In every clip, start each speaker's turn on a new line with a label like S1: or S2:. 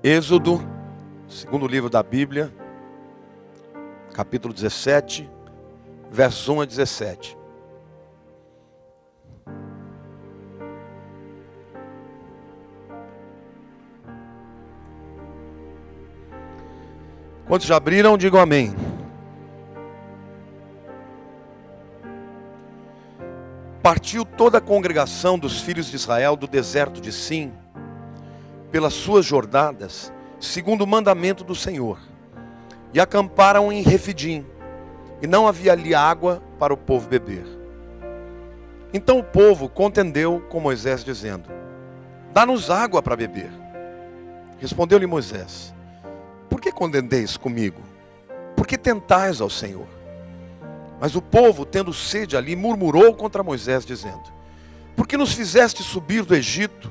S1: Êxodo, segundo livro da Bíblia, capítulo 17, versos 1 a 17. Quantos já abriram, digam amém. Partiu toda a congregação dos filhos de Israel do deserto de Sim, pelas suas jornadas, segundo o mandamento do Senhor, e acamparam em Refidim, e não havia ali água para o povo beber. Então o povo contendeu com Moisés, dizendo: dá-nos água para beber. Respondeu-lhe Moisés: por que contendeis comigo? Por que tentais ao Senhor? Mas o povo, tendo sede ali, murmurou contra Moisés, dizendo: por que nos fizeste subir do Egito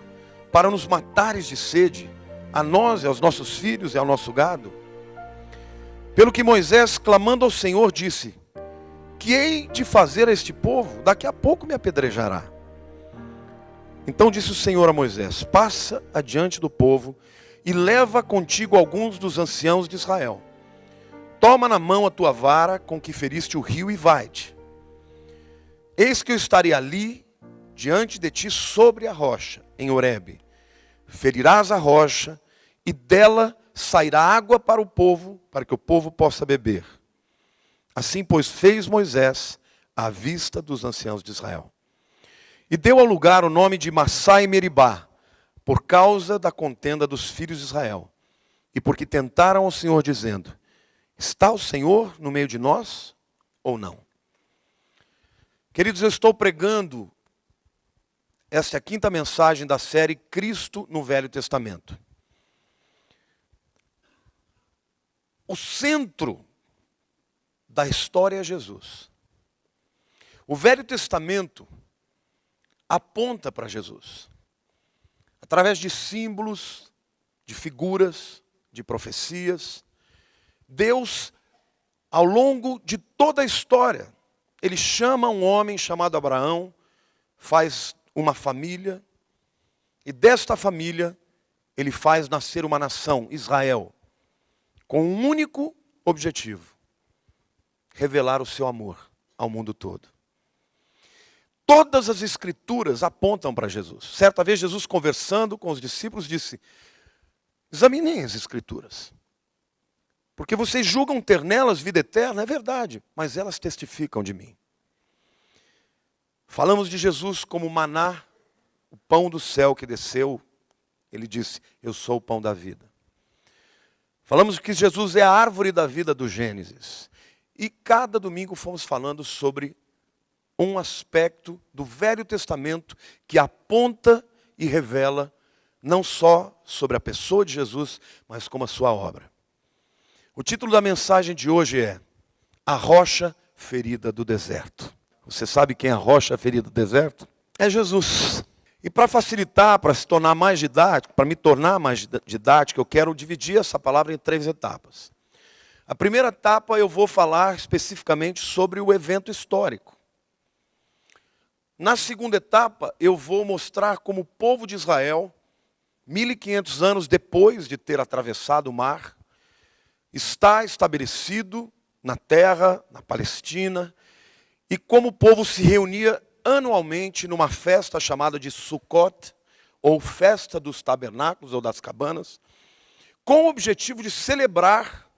S1: para nos matares de sede, a nós e aos nossos filhos e ao nosso gado? Pelo que Moisés, clamando ao Senhor, disse: que hei de fazer a este povo? Daqui a pouco me apedrejará. Então disse o Senhor a Moisés: passa adiante do povo e leva contigo alguns dos anciãos de Israel. Toma na mão a tua vara com que feriste o rio e vai-te. Eis que eu estarei ali diante de ti sobre a rocha, em Horebe. Ferirás a rocha e dela sairá água para o povo, para que o povo possa beber. Assim, pois, fez Moisés à vista dos anciãos de Israel. E deu ao lugar o nome de Massá e Meribá, por causa da contenda dos filhos de Israel. E porque tentaram ao Senhor, dizendo: está o Senhor no meio de nós ou não? Queridos, eu estou pregando esta é a quinta mensagem da série Cristo no Velho Testamento. O centro da história é Jesus. O Velho Testamento aponta para Jesus. Através de símbolos, de figuras, de profecias, Deus, ao longo de toda a história, Ele chama um homem chamado Abraão, faz uma família, e desta família Ele faz nascer uma nação, Israel, com um único objetivo: revelar o seu amor ao mundo todo. Todas as escrituras apontam para Jesus. Certa vez Jesus, conversando com os discípulos, disse: examinem as escrituras, porque vocês julgam ter nelas vida eterna, é verdade, mas elas testificam de mim. Falamos de Jesus como maná, o pão do céu que desceu. Ele disse: eu sou o pão da vida. Falamos que Jesus é a árvore da vida do Gênesis. E cada domingo fomos falando sobre um aspecto do Velho Testamento que aponta e revela não só sobre a pessoa de Jesus, mas como a sua obra. O título da mensagem de hoje é A Rocha Ferida do Deserto. Você sabe quem é a rocha ferida do deserto? É Jesus. E para facilitar, para se tornar mais didático, para me tornar mais didático, eu quero dividir essa palavra em 3 etapas. A primeira etapa eu vou falar especificamente sobre o evento histórico. Na segunda etapa eu vou mostrar como o povo de Israel, 1500 anos depois de ter atravessado o mar, está estabelecido na terra, na Palestina, e como o povo se reunia anualmente numa festa chamada de Sukkot, ou Festa dos Tabernáculos ou das Cabanas, com o objetivo de celebrar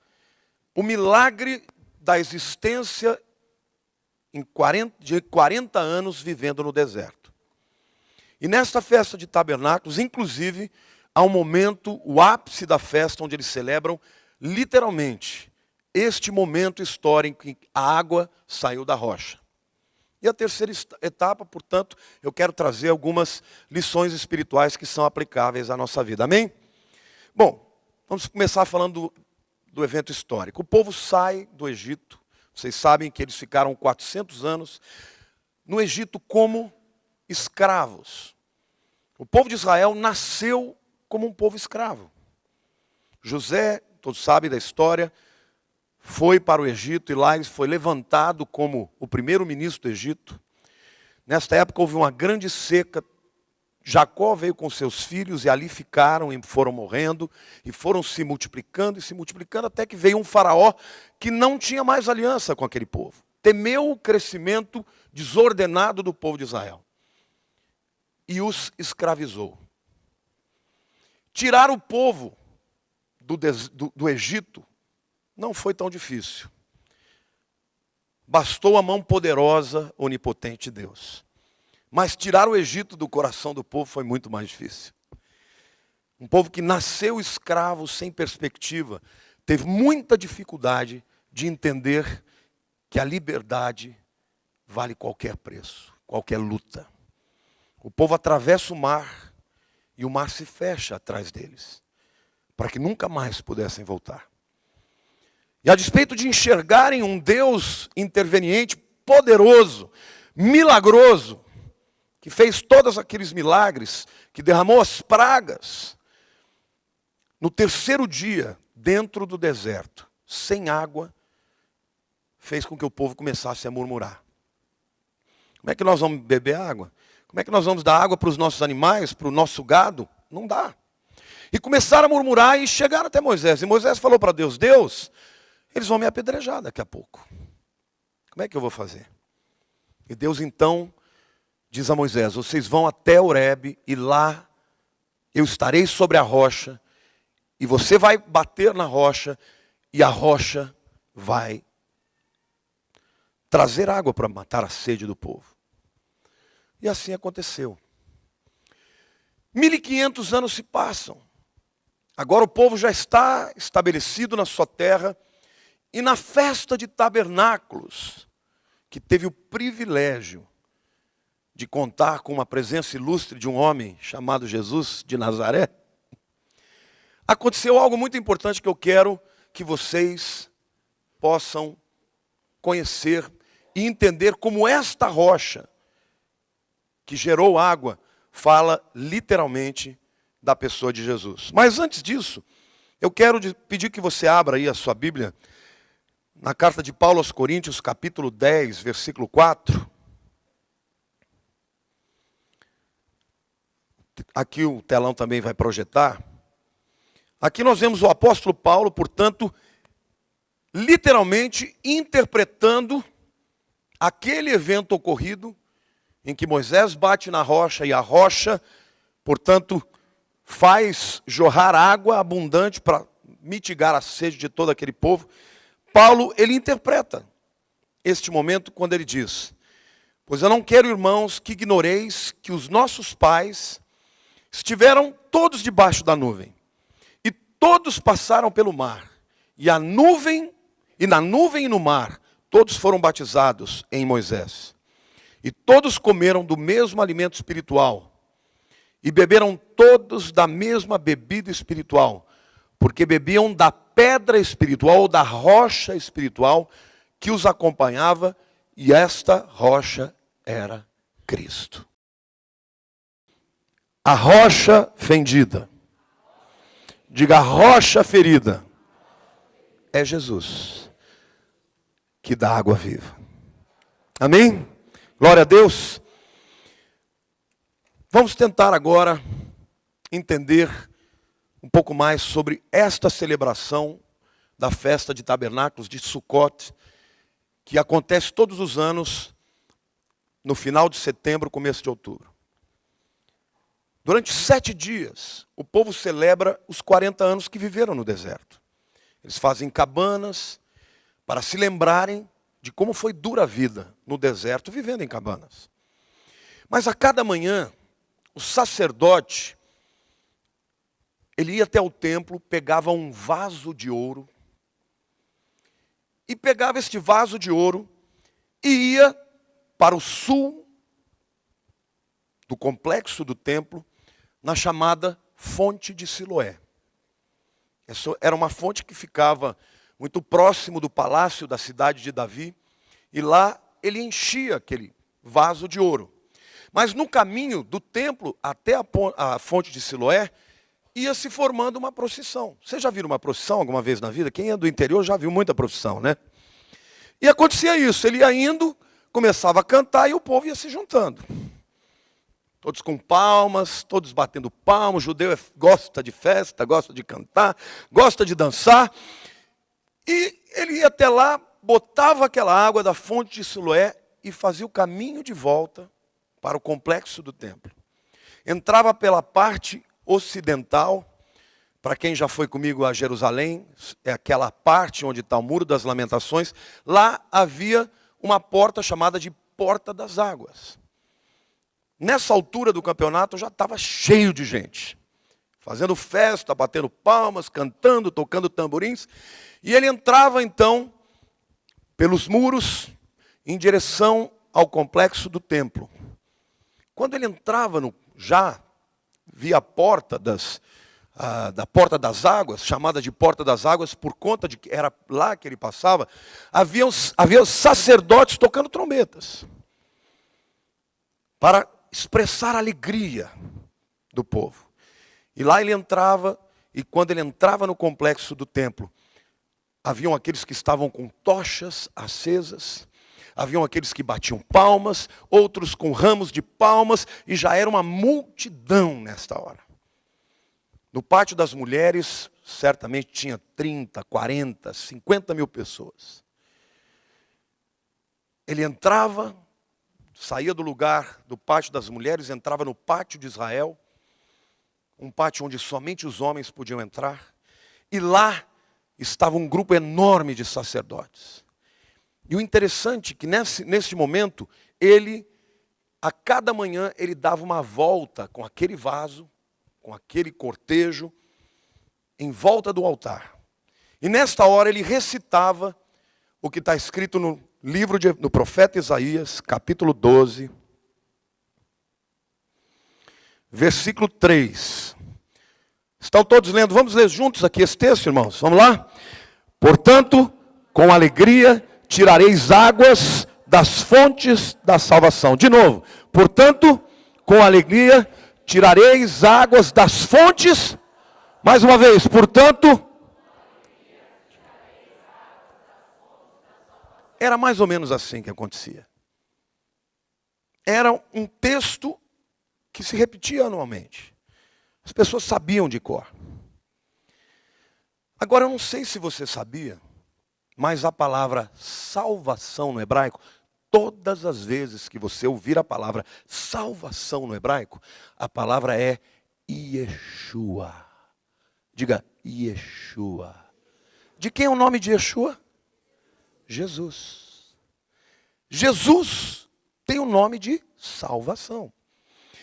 S1: o milagre da existência de 40 anos vivendo no deserto. E nesta festa de tabernáculos, inclusive, há um momento, o ápice da festa, onde eles celebram literalmente este momento histórico em que a água saiu da rocha. E a terceira etapa, portanto, eu quero trazer algumas lições espirituais que são aplicáveis à nossa vida. Amém? Bom, vamos começar falando do evento histórico. O povo sai do Egito. Vocês sabem que eles ficaram 400 anos no Egito como escravos. O povo de Israel nasceu como um povo escravo. José, todos sabem da história, foi para o Egito e lá ele foi levantado como o primeiro ministro do Egito. Nesta época houve uma grande seca, Jacó veio com seus filhos e ali ficaram e foram morrendo e foram se multiplicando e se multiplicando até que veio um faraó que não tinha mais aliança com aquele povo. Temeu o crescimento desordenado do povo de Israel e os escravizou. Tirar o povo do Egito não foi tão difícil. Bastou a mão poderosa, onipotente de Deus. Mas tirar o Egito do coração do povo foi muito mais difícil. Um povo que nasceu escravo, sem perspectiva, teve muita dificuldade de entender que a liberdade vale qualquer preço, qualquer luta. O povo atravessa o mar e o mar se fecha atrás deles, para que nunca mais pudessem voltar. E a despeito de enxergarem um Deus interveniente, poderoso, milagroso, que fez todos aqueles milagres, que derramou as pragas, no terceiro dia, dentro do deserto, sem água, fez com que o povo começasse a murmurar. Como é que nós vamos beber água? Como é que nós vamos dar água para os nossos animais, para o nosso gado? Não dá. E começaram a murmurar e chegaram até Moisés. E Moisés falou para Deus, Deus, eles vão me apedrejar daqui a pouco. Como é que eu vou fazer? E Deus então diz a Moisés, vocês vão até Horebe e lá eu estarei sobre a rocha e você vai bater na rocha e a rocha vai trazer água para matar a sede do povo. E assim aconteceu. 1500 anos se passam. Agora o povo já está estabelecido na sua terra e na festa de tabernáculos, que teve o privilégio de contar com uma presença ilustre de um homem chamado Jesus de Nazaré, aconteceu algo muito importante que eu quero que vocês possam conhecer e entender como esta rocha que gerou água fala literalmente da pessoa de Jesus. Mas antes disso, eu quero pedir que você abra aí a sua Bíblia na carta de Paulo aos Coríntios, capítulo 10, versículo 4. Aqui o telão também vai projetar. Aqui nós vemos o apóstolo Paulo, portanto, literalmente interpretando aquele evento ocorrido em que Moisés bate na rocha e a rocha, portanto, faz jorrar água abundante para mitigar a sede de todo aquele povo. Paulo, ele interpreta este momento quando ele diz, pois eu não quero, irmãos, que ignoreis que os nossos pais estiveram todos debaixo da nuvem, e todos passaram pelo mar, e na nuvem e no mar, todos foram batizados em Moisés. E todos comeram do mesmo alimento espiritual, e beberam todos da mesma bebida espiritual, porque bebiam da pedra espiritual, ou da rocha espiritual, que os acompanhava, e esta rocha era Cristo. A rocha fendida, diga a rocha ferida, é Jesus, que dá água viva. Amém? Glória a Deus. Vamos tentar agora entender um pouco mais sobre esta celebração da festa de tabernáculos de Sucote, que acontece todos os anos, no final de setembro, começo de outubro. Durante 7 dias, o povo celebra os 40 anos que viveram no deserto. Eles fazem cabanas para se lembrarem de como foi dura a vida no deserto, vivendo em cabanas. Mas a cada manhã, o sacerdote, ele ia até o templo, pegava um vaso de ouro, e pegava este vaso de ouro, e ia para o sul do complexo do templo, na chamada fonte de Siloé. Essa era uma fonte que ficava muito próximo do palácio da cidade de Davi, e lá ele enchia aquele vaso de ouro. Mas no caminho do templo até a fonte de Siloé, ia se formando uma procissão. Você já viu uma procissão alguma vez na vida? Quem é do interior já viu muita procissão, né? E acontecia isso, ele ia indo, começava a cantar e o povo ia se juntando. Todos com palmas, todos batendo palmas. O judeu gosta de festa, gosta de cantar, gosta de dançar. E ele ia até lá, botava aquela água da fonte de Siloé e fazia o caminho de volta para o complexo do templo. Entrava pela parte ocidental. Para quem já foi comigo a Jerusalém, é aquela parte onde está o Muro das Lamentações. Lá havia uma porta chamada de Porta das Águas. Nessa altura do campeonato já estava cheio de gente, fazendo festa, batendo palmas, cantando, tocando tamborins. E ele entrava então pelos muros em direção ao complexo do templo. Quando ele entrava já via a porta da Porta das Águas, chamada de Porta das Águas por conta de que era lá que ele passava, havia os sacerdotes tocando trombetas para expressar a alegria do povo. E lá ele entrava, e quando ele entrava no complexo do templo, haviam aqueles que estavam com tochas acesas, haviam aqueles que batiam palmas, outros com ramos de palmas, e já era uma multidão nesta hora. No pátio das mulheres, certamente tinha 30, 40, 50 mil pessoas. Ele entrava, saía do lugar do pátio das mulheres, entrava no pátio de Israel, um pátio onde somente os homens podiam entrar, e lá estava um grupo enorme de sacerdotes. E o interessante é que nesse momento, a cada manhã, ele dava uma volta com aquele vaso, com aquele cortejo, em volta do altar. E nesta hora ele recitava o que está escrito no livro do profeta Isaías, capítulo 12, versículo 3. Estão todos lendo? Vamos ler juntos aqui esse texto, irmãos? Vamos lá? Portanto, com alegria tirareis águas das fontes da salvação. De novo. Portanto, com alegria tirareis águas das fontes. Mais uma vez. Portanto, era mais ou menos assim que acontecia. Era um texto que se repetia anualmente. As pessoas sabiam de cor. Agora, eu não sei se você sabia, mas a palavra salvação no hebraico, todas as vezes que você ouvir a palavra salvação no hebraico, a palavra é Yeshua. Diga, Yeshua. De quem é o nome de Yeshua? Jesus. Jesus tem o nome de salvação.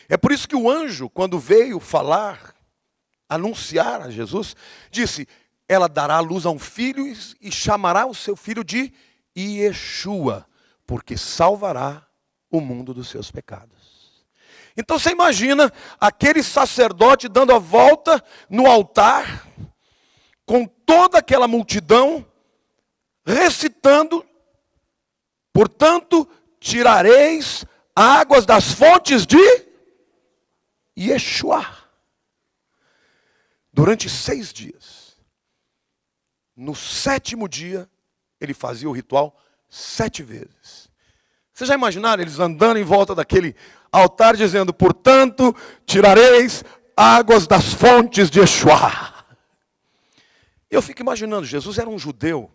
S1: É por isso que o anjo, quando veio falar, anunciar a Jesus, disse, ela dará à luz a um filho e chamará o seu filho de Yeshua, porque salvará o mundo dos seus pecados. Então você imagina aquele sacerdote dando a volta no altar, com toda aquela multidão, recitando, portanto, tirareis águas das fontes de Yeshua. Durante 6 dias. No 7º dia, ele fazia o ritual 7 vezes. Vocês já imaginaram eles andando em volta daquele altar, dizendo, portanto, tirareis águas das fontes de Yeshua. Eu fico imaginando, Jesus era um judeu.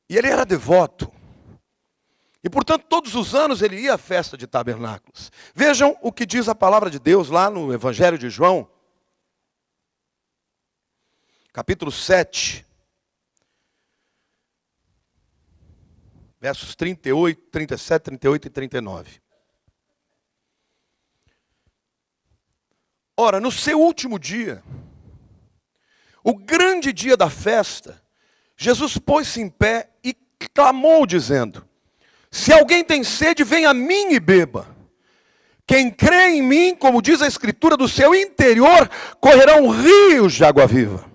S1: E ele era devoto. E, portanto, todos os anos ele ia à festa de tabernáculos. Vejam o que diz a palavra de Deus lá no Evangelho de João. Capítulo 7. Versos 38, 37, 38 e 39. Ora, no seu último dia, o grande dia da festa, Jesus pôs-se em pé e clamou dizendo, se alguém tem sede, venha a mim e beba. Quem crê em mim, como diz a Escritura, do seu interior correrão rios de água viva.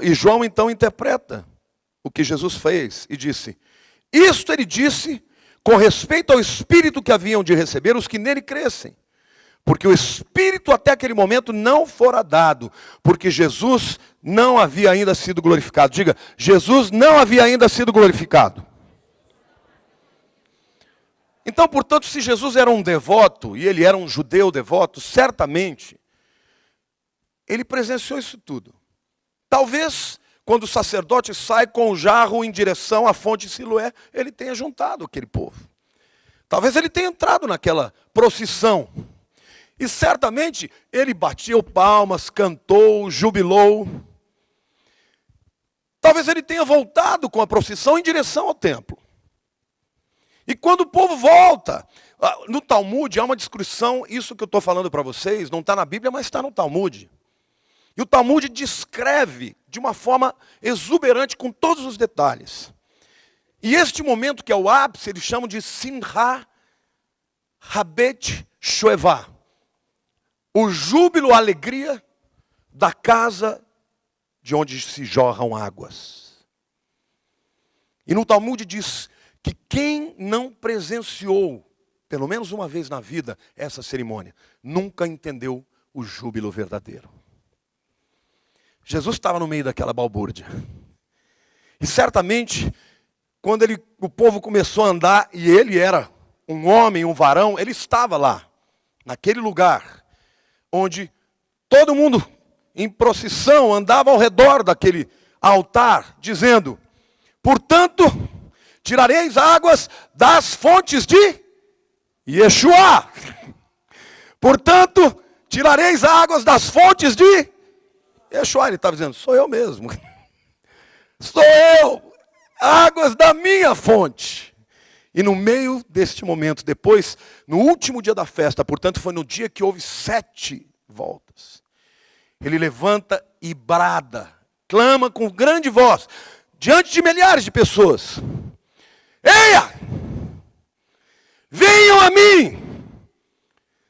S1: E João então interpreta o que Jesus fez e disse, isto ele disse com respeito ao Espírito que haviam de receber os que nele crescem. Porque o Espírito até aquele momento não fora dado, porque Jesus não havia ainda sido glorificado. Diga, Jesus não havia ainda sido glorificado. Então, portanto, se Jesus era um devoto, e ele era um judeu devoto, certamente, ele presenciou isso tudo. Talvez, quando o sacerdote sai com o jarro em direção à fonte de Siloé, ele tenha juntado aquele povo. Talvez ele tenha entrado naquela procissão. E certamente ele bateu palmas, cantou, jubilou. Talvez ele tenha voltado com a procissão em direção ao templo. E quando o povo volta, no Talmud há uma descrição, isso que eu estou falando para vocês, não está na Bíblia, mas está no Talmud. E o Talmud descreve de uma forma exuberante, com todos os detalhes. E este momento, que é o ápice, eles chamam de Simcha Habet Shoevah. O júbilo, a alegria da casa de onde se jorram águas. E no Talmud diz que quem não presenciou, pelo menos uma vez na vida, essa cerimônia, nunca entendeu o júbilo verdadeiro. Jesus estava no meio daquela balbúrdia. E certamente, quando o povo começou a andar, e ele era um homem, um varão, ele estava lá, naquele lugar, onde todo mundo em procissão andava ao redor daquele altar, dizendo: portanto, tirareis águas das fontes de Yeshua. Portanto, tirareis águas das fontes de Yeshua. Ele estava dizendo: sou eu mesmo. Sou eu. Águas da minha fonte. E no meio deste momento, depois, no último dia da festa, portanto foi no dia que houve 7 voltas, ele levanta e brada, clama com grande voz, diante de milhares de pessoas: eia, venham a mim.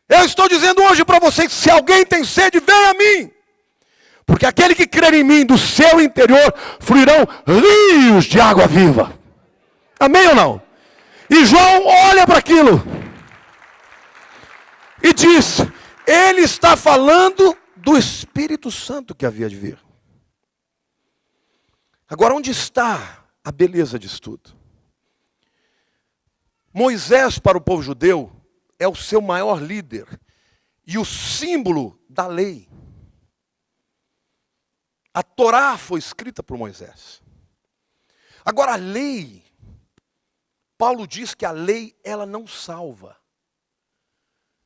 S1: Eu estou dizendo hoje para vocês, se alguém tem sede, venha a mim. Porque aquele que crer em mim, do seu interior fluirão rios de água viva. Amém ou não? E João olha para aquilo e diz: ele está falando do Espírito Santo que havia de vir. Agora, onde está a beleza disso tudo? Moisés, para o povo judeu, é o seu maior líder e o símbolo da lei. A Torá foi escrita por Moisés. Agora, a lei, Paulo diz que a lei, ela não salva.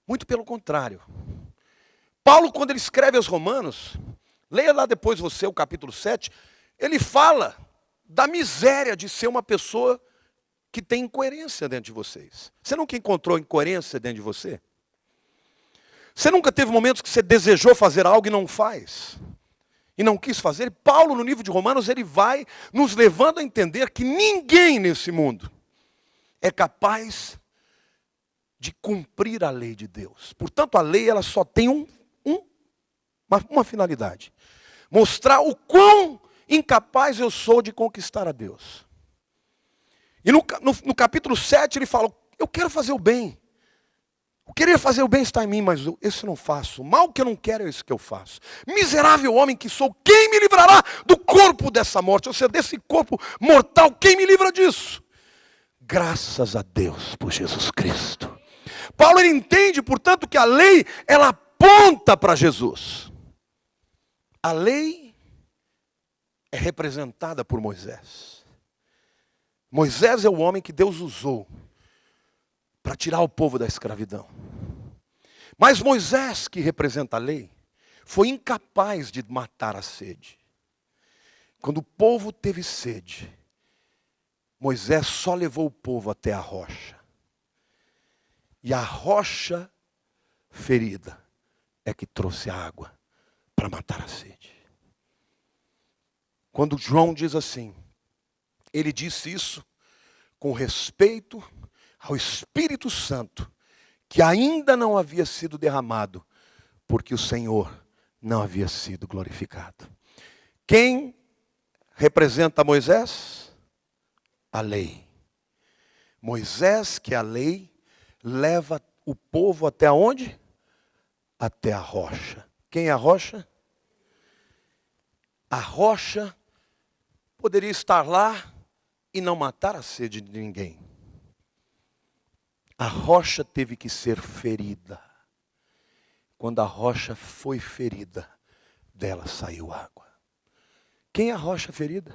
S1: Muito pelo contrário. Paulo, quando ele escreve aos Romanos, leia lá depois você o capítulo 7, ele fala da miséria de ser uma pessoa que tem incoerência dentro de vocês. Você nunca encontrou incoerência dentro de você? Você nunca teve momentos que você desejou fazer algo e não faz? E não quis fazer? Paulo, no livro de Romanos, ele vai nos levando a entender que ninguém nesse mundo é capaz de cumprir a lei de Deus. Portanto, a lei, ela só tem uma finalidade: mostrar o quão incapaz eu sou de conquistar a Deus. E no capítulo 7 ele fala: eu quero fazer o bem. O querer fazer o bem está em mim, mas isso eu não faço. O mal que eu não quero é isso que eu faço. Miserável homem que sou, quem me livrará do corpo dessa morte? Ou seja, desse corpo mortal, quem me livra disso? Graças a Deus por Jesus Cristo. Paulo, ele entende, portanto, que a lei, ela aponta para Jesus. A lei é representada por Moisés. Moisés é o homem que Deus usou para tirar o povo da escravidão. Mas Moisés, que representa a lei, foi incapaz de matar a sede. Quando o povo teve sede, Moisés só levou o povo até a rocha. E a rocha ferida é que trouxe a água para matar a sede. Quando João diz assim, ele disse isso com respeito ao Espírito Santo, que ainda não havia sido derramado, porque o Senhor não havia sido glorificado. Quem representa Moisés? A lei. Moisés, que é a lei, leva o povo até onde? Até a rocha. Quem é a rocha? A rocha poderia estar lá e não matar a sede de ninguém. A rocha teve que ser ferida. Quando a rocha foi ferida, dela saiu água. Quem é a rocha ferida?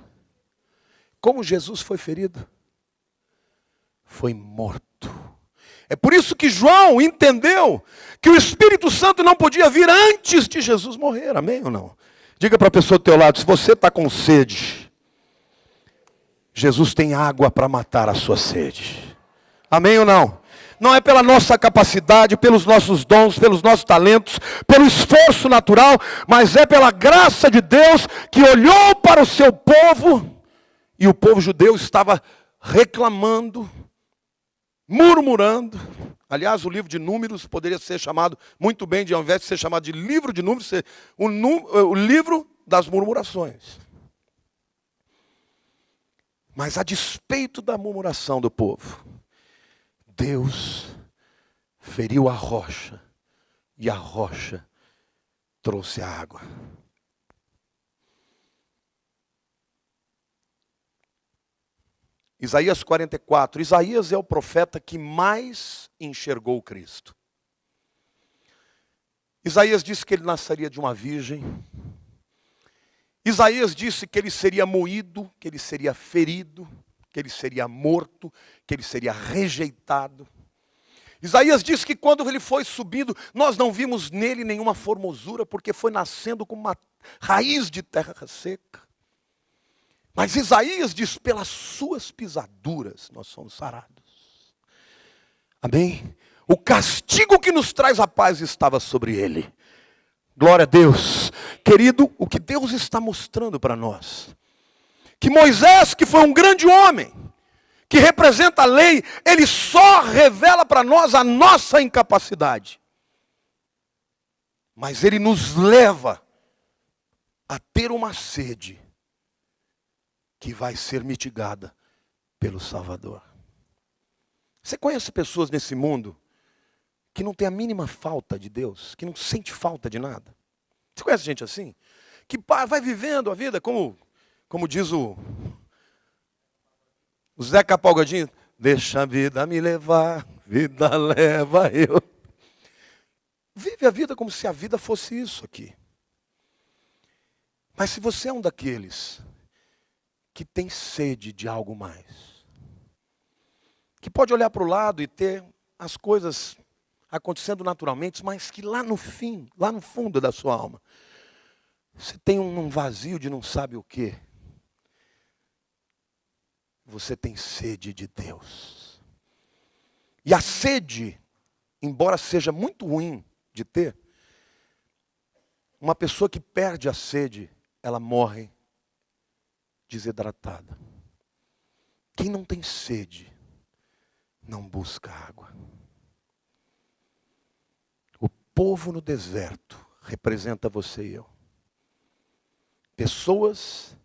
S1: Como Jesus foi ferido? Foi morto. É por isso que João entendeu que o Espírito Santo não podia vir antes de Jesus morrer. Amém ou não? Diga para a pessoa do teu lado, se você está com sede, Jesus tem água para matar a sua sede. Amém ou não? Não é pela nossa capacidade, pelos nossos dons, pelos nossos talentos, pelo esforço natural, mas é pela graça de Deus que olhou para o seu povo, e o povo judeu estava reclamando, murmurando. Aliás, o livro de Números poderia ser chamado, muito bem, ao invés de ser chamado de livro de Números, ser o livro das murmurações. Mas a despeito da murmuração do povo, Deus feriu a rocha, e a rocha trouxe a água. Isaías 44. Isaías é o profeta que mais enxergou Cristo. Isaías disse que ele nasceria de uma virgem. Isaías disse que ele seria moído, que ele seria ferido, que ele seria morto, que ele seria rejeitado. Isaías disse que quando ele foi subindo, nós não vimos nele nenhuma formosura, porque foi nascendo como uma raiz de terra seca. Mas Isaías diz, pelas suas pisaduras nós somos sarados. Amém? O castigo que nos traz a paz estava sobre ele. Glória a Deus. Querido, o que Deus está mostrando para nós, que Moisés, que foi um grande homem, que representa a lei, ele só revela para nós a nossa incapacidade. Mas ele nos leva a ter uma sede que vai ser mitigada pelo Salvador. Você conhece pessoas nesse mundo que não tem a mínima falta de Deus, que não sente falta de nada? Você conhece gente assim? Que vai vivendo a vida como diz o Zeca Pagodinho, deixa a vida me levar, vida leva eu. Vive a vida como se a vida fosse isso aqui. Mas se você é um daqueles que tem sede de algo mais, que pode olhar para o lado e ter as coisas acontecendo naturalmente, mas que lá no fim, lá no fundo da sua alma, você tem um vazio de não sabe o quê. Você tem sede de Deus. E a sede, embora seja muito ruim de ter, uma pessoa que perde a sede, ela morre desidratada. Quem não tem sede, não busca água. O povo no deserto representa você e eu. Pessoas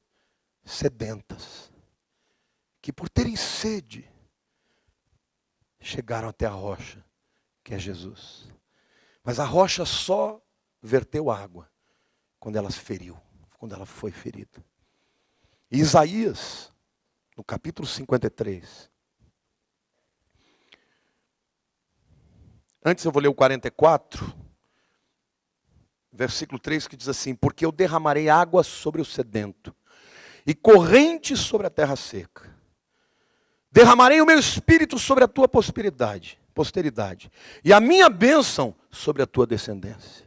S1: sedentas, que por terem sede, chegaram até a rocha, que é Jesus. Mas a rocha só verteu água quando ela feriu, quando ela foi ferida. E Isaías, no capítulo 53. Antes eu vou ler o 44, versículo 3, que diz assim: porque eu derramarei água sobre o sedento, e correntes sobre a terra seca. Derramarei o meu espírito sobre a tua posteridade, e a minha bênção sobre a tua descendência.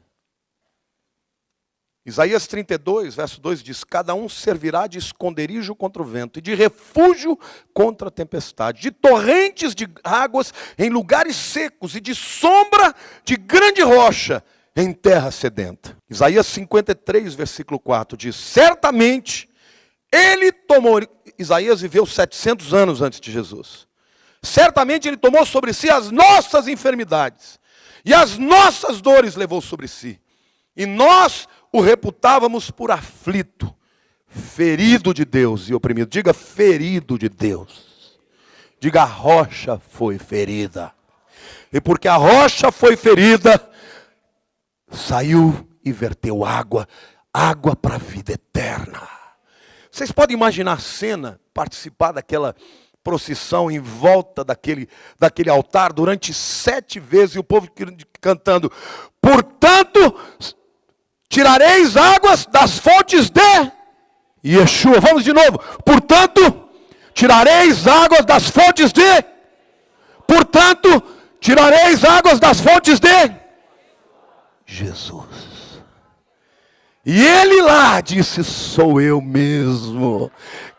S1: Isaías 32, verso 2 diz: cada um servirá de esconderijo contra o vento, e de refúgio contra a tempestade, de torrentes de águas em lugares secos, e de sombra de grande rocha em terra sedenta. Isaías 53, versículo 4 diz: certamente ele tomou, Isaías viveu 700 anos antes de Jesus. Certamente ele tomou sobre si as nossas enfermidades, e as nossas dores levou sobre si. E nós o reputávamos por aflito, ferido de Deus e oprimido. Diga, ferido de Deus. Diga, a rocha foi ferida. E porque a rocha foi ferida, saiu e verteu água para a vida eterna. Vocês podem imaginar a cena, participar daquela procissão em volta daquele altar durante 7 vezes, e o povo cantando: portanto, tirareis águas das fontes de Yeshua. Vamos de novo. Portanto, tirareis águas das fontes de. Portanto, tirareis águas das fontes de Jesus. E ele lá disse: sou eu mesmo.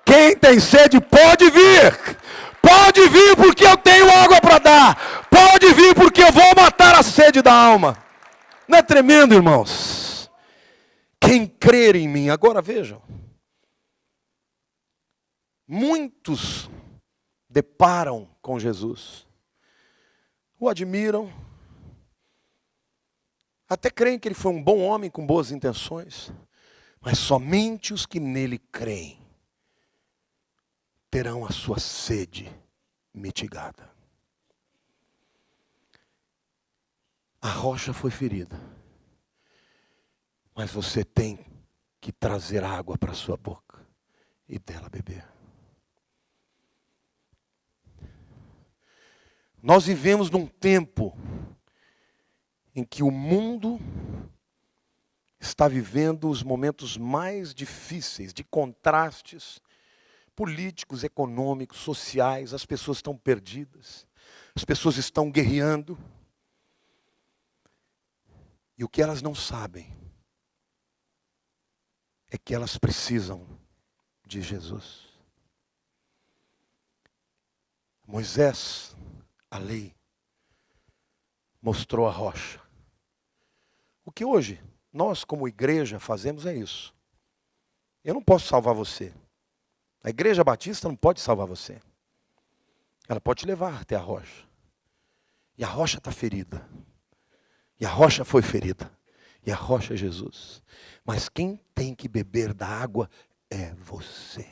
S1: Quem tem sede pode vir. Pode vir porque eu tenho água para dar. Pode vir porque eu vou matar a sede da alma. Não é tremendo, irmãos? Quem crer em mim. Agora vejam. Muitos deparam com Jesus. O admiram. Até creem que ele foi um bom homem com boas intenções. Mas somente os que nele creem terão a sua sede mitigada. A rocha foi ferida, mas você tem que trazer água para a sua boca e dela beber. Nós vivemos num tempo em que o mundo está vivendo os momentos mais difíceis, de contrastes políticos, econômicos, sociais. As pessoas estão perdidas, as pessoas estão guerreando. E o que elas não sabem é que elas precisam de Jesus. Moisés, a lei, mostrou a rocha. O que hoje nós, como igreja, fazemos é isso. Eu não posso salvar você. A igreja batista não pode salvar você. Ela pode te levar até a rocha. E a rocha está ferida. E a rocha foi ferida. E a rocha é Jesus. Mas quem tem que beber da água é você.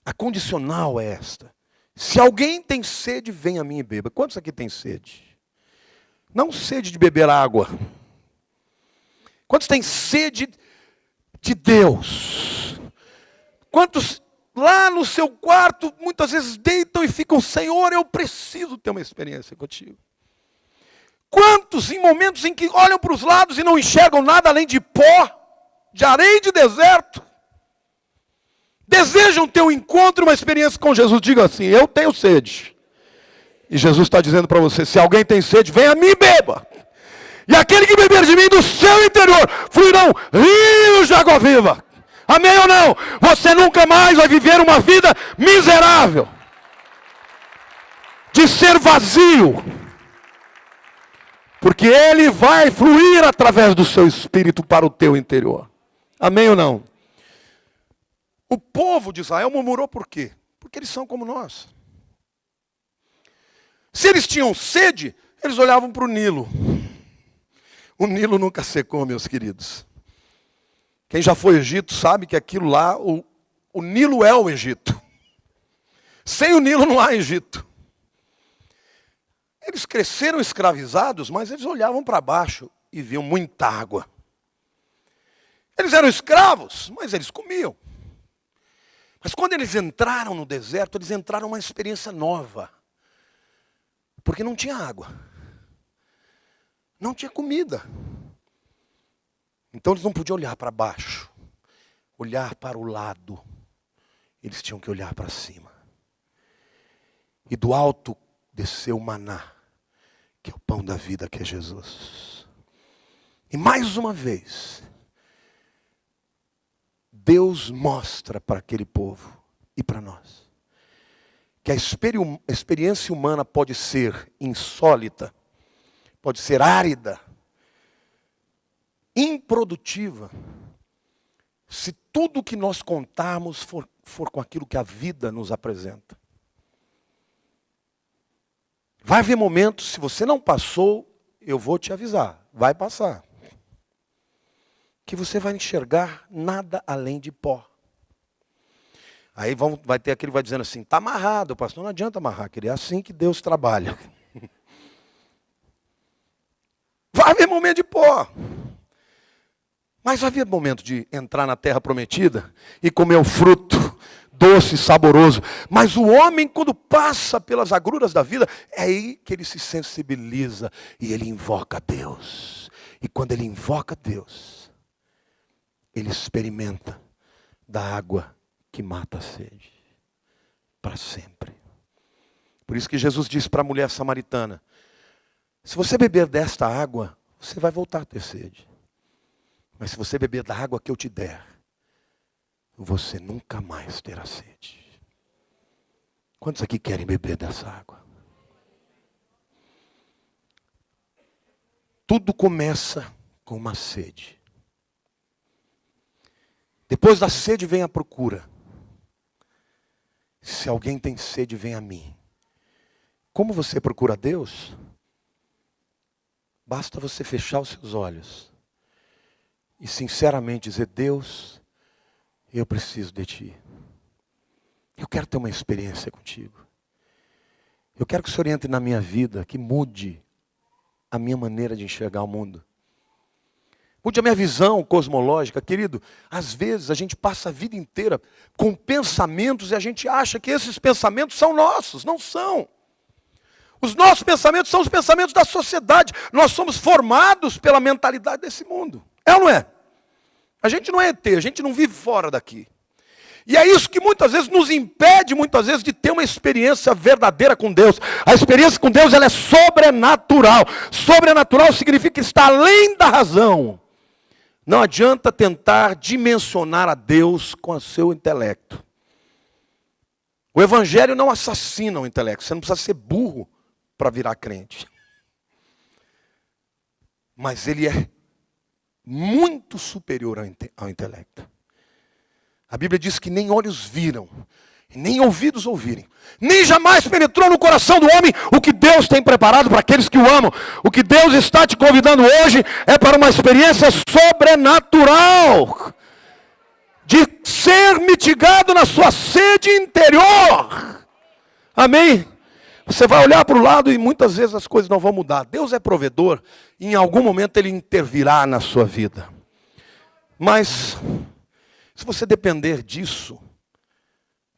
S1: A condicional é esta: se alguém tem sede, venha a mim e beba. Quantos aqui tem sede? Não sede de beber água. Quantos têm sede de Deus? Quantos lá no seu quarto muitas vezes deitam e ficam: Senhor, eu preciso ter uma experiência contigo. Quantos em momentos em que olham para os lados e não enxergam nada além de pó, de areia e de deserto, desejam ter um encontro, uma experiência com Jesus? Diga assim: eu tenho sede. E Jesus está dizendo para você: se alguém tem sede, venha a mim e beba. E aquele que beber de mim, do seu interior fluirão rios de água viva. Amém ou não? Você nunca mais vai viver uma vida miserável, de ser vazio, porque ele vai fluir através do seu espírito para o teu interior. Amém ou não? O povo de Israel murmurou por quê? Porque eles são como nós. Se eles tinham sede, eles olhavam para o Nilo. O Nilo nunca secou, meus queridos. Quem já foi ao Egito sabe que aquilo lá, o Nilo é o Egito. Sem o Nilo não há Egito. Eles cresceram escravizados, mas eles olhavam para baixo e viam muita água. Eles eram escravos, mas eles comiam. Mas quando eles entraram no deserto, eles entraram numa experiência nova. Porque não tinha água. Não tinha comida. Então eles não podiam olhar para baixo, olhar para o lado. Eles tinham que olhar para cima. E do alto desceu o maná, que é o pão da vida, que é Jesus. E mais uma vez, Deus mostra para aquele povo e para nós que a experiência humana pode ser insólita, pode ser árida, improdutiva, se tudo que nós contarmos for com aquilo que a vida nos apresenta. Vai haver momentos, se você não passou, eu vou te avisar, vai passar, que você vai enxergar nada além de pó. Aí vai ter aquele que vai dizendo assim: está amarrado, pastor. Não adianta amarrar, querido, é assim que Deus trabalha. Vai haver momento de pó. Mas havia momento de entrar na terra prometida e comer o fruto doce, saboroso. Mas o homem, quando passa pelas agruras da vida, é aí que ele se sensibiliza e ele invoca Deus. E quando ele invoca Deus, ele experimenta da água que mata a sede para sempre. Por isso que Jesus disse para a mulher samaritana: se você beber desta água, você vai voltar a ter sede. Mas se você beber da água que eu te der, você nunca mais terá sede. Quantos aqui querem beber dessa água? Tudo começa com uma sede. Depois da sede vem a procura. Se alguém tem sede, vem a mim. Como você procura Deus? Basta você fechar os seus olhos e sinceramente dizer: Deus, eu preciso de Ti. Eu quero ter uma experiência contigo. Eu quero que o Senhor entre na minha vida, que mude a minha maneira de enxergar o mundo. Mude a minha visão cosmológica. Querido, às vezes a gente passa a vida inteira com pensamentos e a gente acha que esses pensamentos são nossos. Não são. Os nossos pensamentos são os pensamentos da sociedade. Nós somos formados pela mentalidade desse mundo. É ou não é? A gente não é ET, a gente não vive fora daqui. E é isso que muitas vezes nos impede, de ter uma experiência verdadeira com Deus. A experiência com Deus, ela é sobrenatural. Sobrenatural significa estar além da razão. Não adianta tentar dimensionar a Deus com o seu intelecto. O Evangelho não assassina o intelecto. Você não precisa ser burro para virar crente. Mas ele é muito superior ao intelecto. A Bíblia diz que nem olhos viram, nem ouvidos ouvirem, nem jamais penetrou no coração do homem o que Deus tem preparado para aqueles que o amam. O que Deus está te convidando hoje é para uma experiência sobrenatural, de ser mitigado na sua sede interior. Amém? Você vai olhar para o lado e muitas vezes as coisas não vão mudar. Deus é provedor e em algum momento Ele intervirá na sua vida. Mas se você depender disso,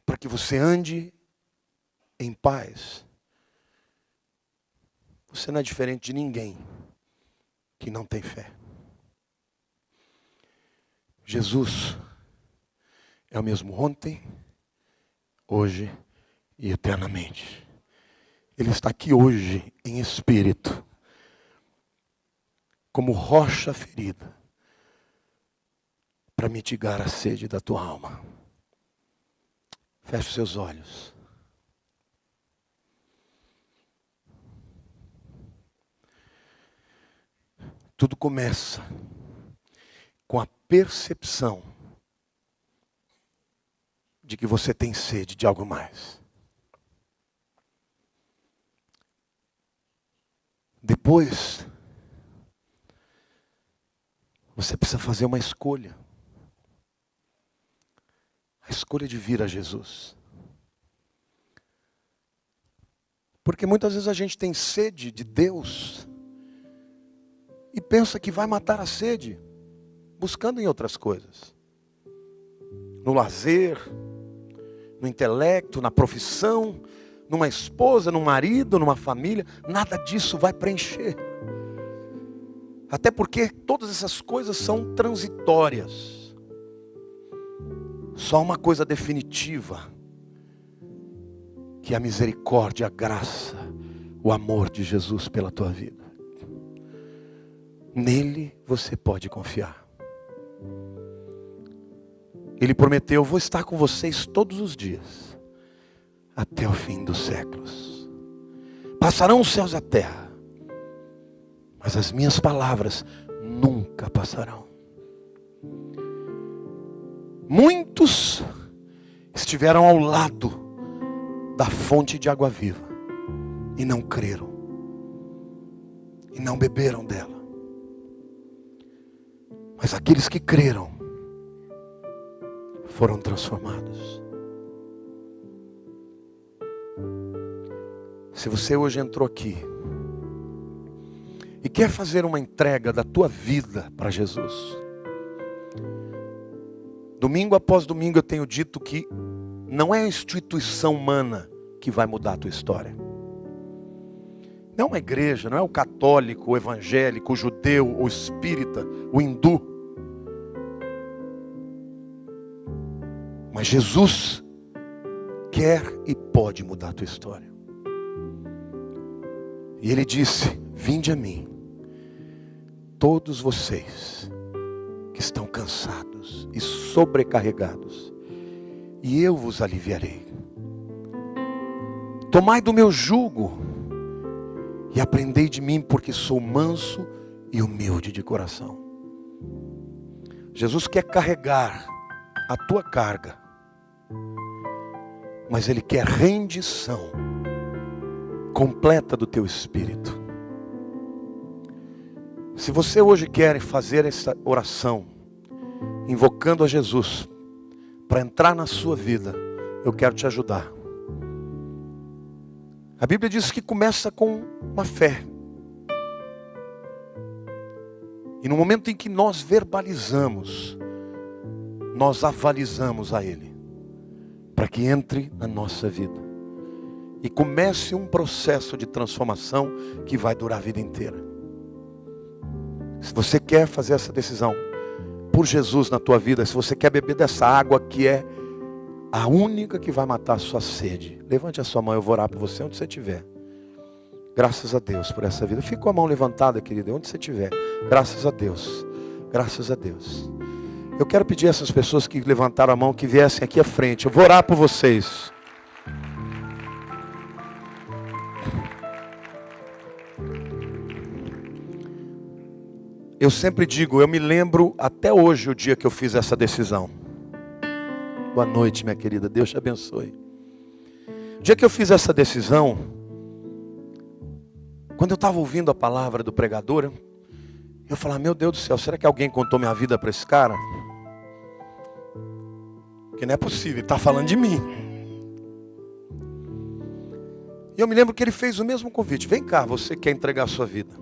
S1: para que você ande em paz, você não é diferente de ninguém que não tem fé. Jesus é o mesmo ontem, hoje e eternamente. Ele está aqui hoje em espírito, como rocha ferida, para mitigar a sede da tua alma. Feche os seus olhos. Tudo começa com a percepção de que você tem sede de algo mais. Depois, você precisa fazer uma escolha. A escolha de vir a Jesus. Porque muitas vezes a gente tem sede de Deus e pensa que vai matar a sede buscando em outras coisas. No lazer, no intelecto, na profissão, numa esposa, num marido, numa família. Nada disso vai preencher. Até porque todas essas coisas são transitórias. Só uma coisa definitiva, que é a misericórdia, a graça, o amor de Jesus pela tua vida. Nele você pode confiar. Ele prometeu: eu vou estar com vocês todos os dias, até o fim dos séculos. Passarão os céus e a terra, mas as minhas palavras nunca passarão. Muitos estiveram ao lado da fonte de água viva e não creram, e não beberam dela. Mas aqueles que creram foram transformados. Se você hoje entrou aqui e quer fazer uma entrega da tua vida para Jesus, domingo após domingo eu tenho dito que não é a instituição humana que vai mudar a tua história. Não é uma igreja, não é o católico, o evangélico, o judeu, o espírita, o hindu. Mas Jesus quer e pode mudar a tua história. E Ele disse: vinde a mim, todos vocês que estão cansados e sobrecarregados, e eu vos aliviarei. Tomai do meu jugo e aprendei de mim, porque sou manso e humilde de coração. Jesus quer carregar a tua carga, mas Ele quer rendição completa do teu espírito. Se você hoje quer fazer essa oração, invocando a Jesus para entrar na sua vida, eu quero te ajudar. A Bíblia diz que começa com uma fé. E no momento em que nós verbalizamos, nós avalizamos a Ele, para que entre na nossa vida e comece um processo de transformação que vai durar a vida inteira. Se você quer fazer essa decisão por Jesus na tua vida, se você quer beber dessa água que é a única que vai matar a sua sede, levante a sua mão, eu vou orar por você onde você estiver. Graças a Deus por essa vida. Fica com a mão levantada, querido, onde você estiver. Graças a Deus. Graças a Deus. Eu quero pedir a essas pessoas que levantaram a mão que viessem aqui à frente. Eu vou orar por vocês. Eu sempre digo, eu me lembro até hoje o dia que eu fiz essa decisão. Boa noite, minha querida, Deus te abençoe. O dia que eu fiz essa decisão, quando eu estava ouvindo a palavra do pregador, eu falava: meu Deus do céu, será que alguém contou minha vida para esse cara? Porque não é possível, ele está falando de mim. E eu me lembro que ele fez o mesmo convite: vem cá, você quer entregar a sua vida.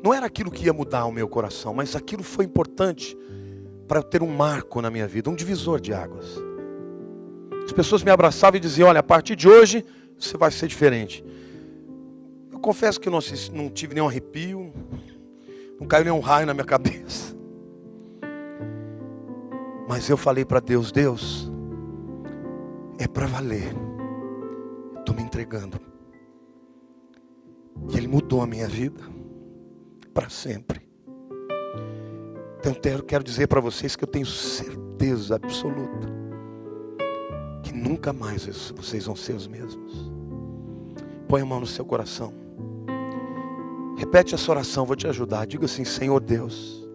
S1: Não era aquilo que ia mudar o meu coração, mas aquilo foi importante para eu ter um marco na minha vida, um divisor de águas. As pessoas me abraçavam e diziam: olha, a partir de hoje você vai ser diferente. Eu confesso que eu não tive nenhum arrepio, não caiu nenhum raio na minha cabeça. Mas eu falei para Deus: Deus, é para valer, eu estou me entregando. E Ele mudou a minha vida para sempre. Então eu quero dizer para vocês que eu tenho certeza absoluta que nunca mais vocês vão ser os mesmos. Põe a mão no seu coração. Repete essa oração, vou te ajudar. Diga assim: Senhor Deus,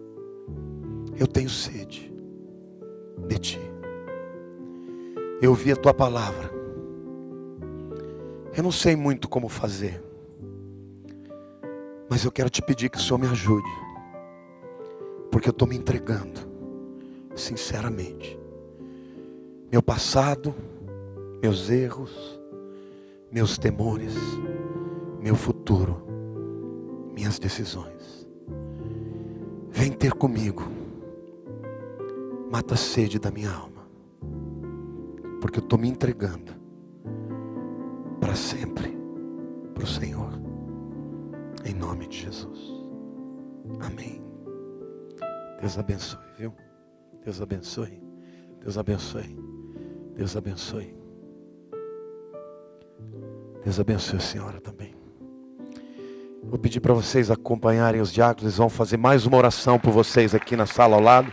S1: eu tenho sede de Ti. Eu ouvi a Tua palavra. Eu não sei muito como fazer, mas eu quero te pedir que o Senhor me ajude, porque eu estou me entregando sinceramente. Meu passado, meus erros, meus temores, meu futuro, minhas decisões. Vem ter comigo. Mata a sede da minha alma, porque eu estou me entregando para sempre para o Senhor. Em nome de Jesus. Amém. Deus abençoe, viu? Deus abençoe. Deus abençoe. Deus abençoe. Deus abençoe a senhora também. Vou pedir para vocês acompanharem os diáconos. Eles vão fazer mais uma oração por vocês aqui na sala ao lado.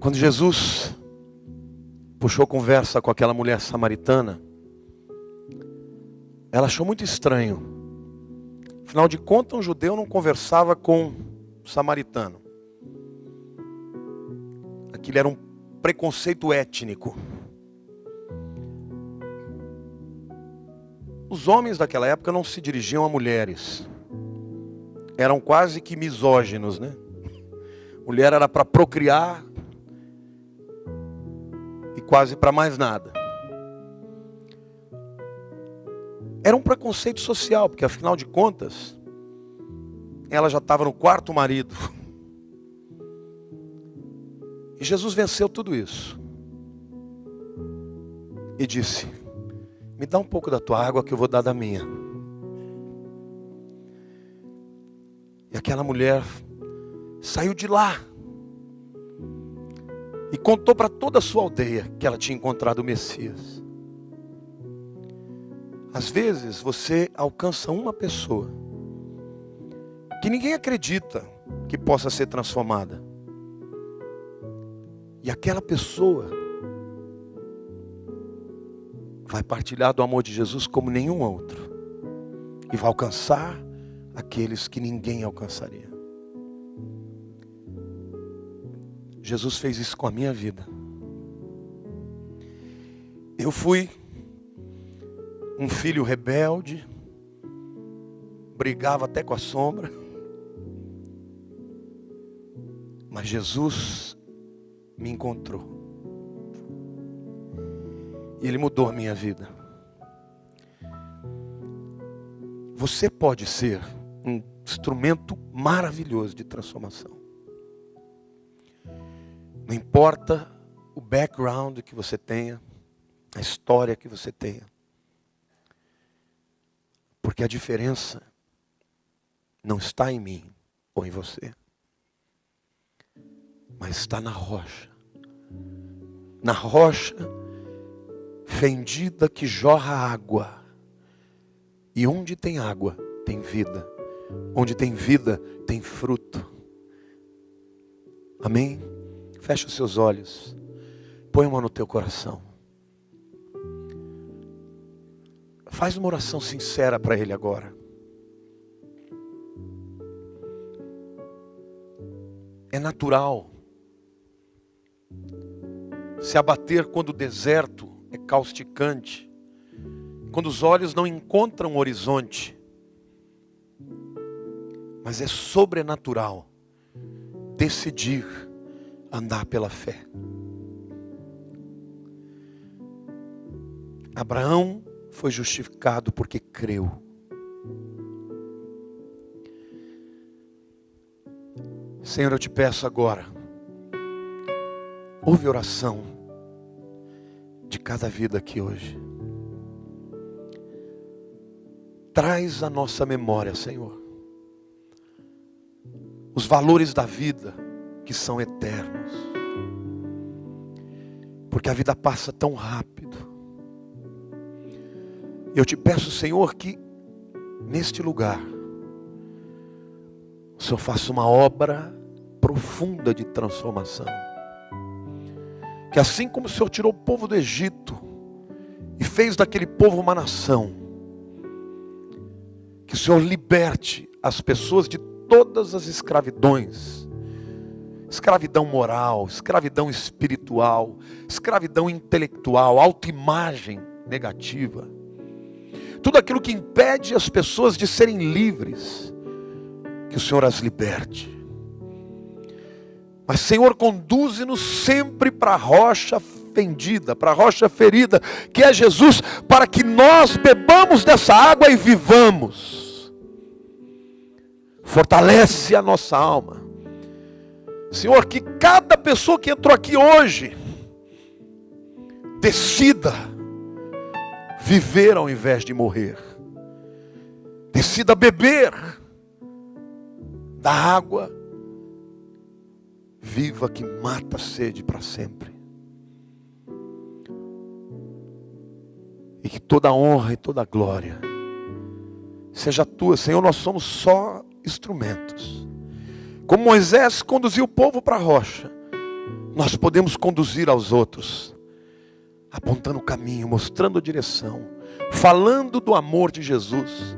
S1: Quando Jesus puxou conversa com aquela mulher samaritana, ela achou muito estranho. Afinal de contas, um judeu não conversava com um samaritano. Aquilo era um preconceito étnico. Os homens daquela época não se dirigiam a mulheres. Eram quase que misóginos, né? Mulher era para procriar e quase para mais nada. Era um preconceito social, porque afinal de contas, ela já estava no quarto marido. E Jesus venceu tudo isso. E disse: me dá um pouco da tua água que eu vou dar da minha. E aquela mulher saiu de lá e contou para toda a sua aldeia que ela tinha encontrado o Messias. Às vezes você alcança uma pessoa que ninguém acredita que possa ser transformada. E aquela pessoa vai partilhar do amor de Jesus como nenhum outro. E vai alcançar aqueles que ninguém alcançaria. Jesus fez isso com a minha vida. Eu fui um filho rebelde, brigava até com a sombra, mas Jesus me encontrou. E Ele mudou a minha vida. Você pode ser um instrumento maravilhoso de transformação. Não importa o background que você tenha, a história que você tenha. Porque a diferença não está em mim ou em você, mas está na rocha. Na rocha fendida que jorra água. E onde tem água, tem vida. Onde tem vida, tem fruto. Amém? Fecha os seus olhos. Põe uma no teu coração. Faz uma oração sincera para Ele agora. É natural se abater quando o deserto é causticante, quando os olhos não encontram horizonte. Mas é sobrenatural decidir andar pela fé. Abraão foi justificado porque creu. Senhor, eu te peço agora, ouve a oração de cada vida aqui hoje. Traz à nossa memória, Senhor, os valores da vida que são eternos. Porque a vida passa tão rápido. Eu te peço, Senhor, que neste lugar o Senhor faça uma obra profunda de transformação. Que assim como o Senhor tirou o povo do Egito e fez daquele povo uma nação, que o Senhor liberte as pessoas de todas as escravidões. Escravidão moral, escravidão espiritual, escravidão intelectual, autoimagem negativa. Tudo aquilo que impede as pessoas de serem livres, que o Senhor as liberte. Mas, Senhor, conduze-nos sempre para a rocha fendida, para a rocha ferida, que é Jesus, para que nós bebamos dessa água e vivamos. Fortalece a nossa alma. Senhor, que cada pessoa que entrou aqui hoje decida viver ao invés de morrer. Decida beber da água viva que mata a sede para sempre. E que toda a honra e toda a glória seja tua, Senhor. Nós somos só instrumentos. Como Moisés conduziu o povo para a rocha, nós podemos conduzir aos outros, apontando o caminho, mostrando a direção, falando do amor de Jesus.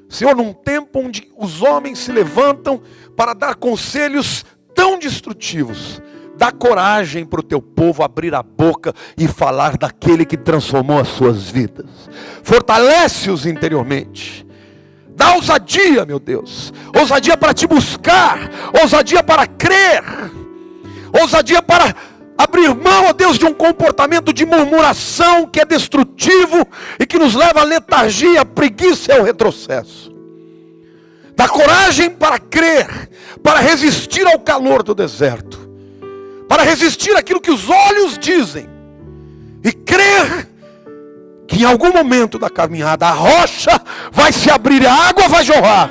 S1: Senhor, num tempo onde os homens se levantam para dar conselhos tão destrutivos, dá coragem para o teu povo abrir a boca e falar daquele que transformou as suas vidas. Fortalece-os interiormente. Dá ousadia, meu Deus. Ousadia para te buscar. Ousadia para crer. Ousadia para Abrir mão, ó Deus, de um comportamento de murmuração que é destrutivo e que nos leva à letargia, à preguiça e ao retrocesso. Dá coragem para crer, para resistir ao calor do deserto, para resistir àquilo que os olhos dizem, e crer que em algum momento da caminhada a rocha vai se abrir e a água vai jorrar.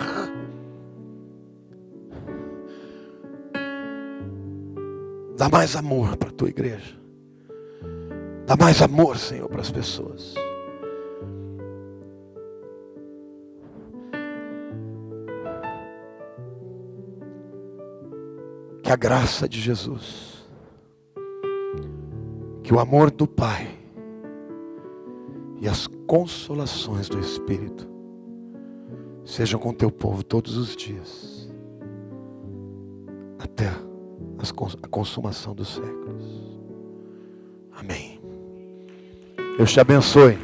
S1: Dá mais amor para a tua igreja. Dá mais amor, Senhor, para as pessoas. Que a graça de Jesus, que o amor do Pai e as consolações do Espírito sejam com teu povo todos os dias, até a consumação dos séculos. Amém. Deus te abençoe.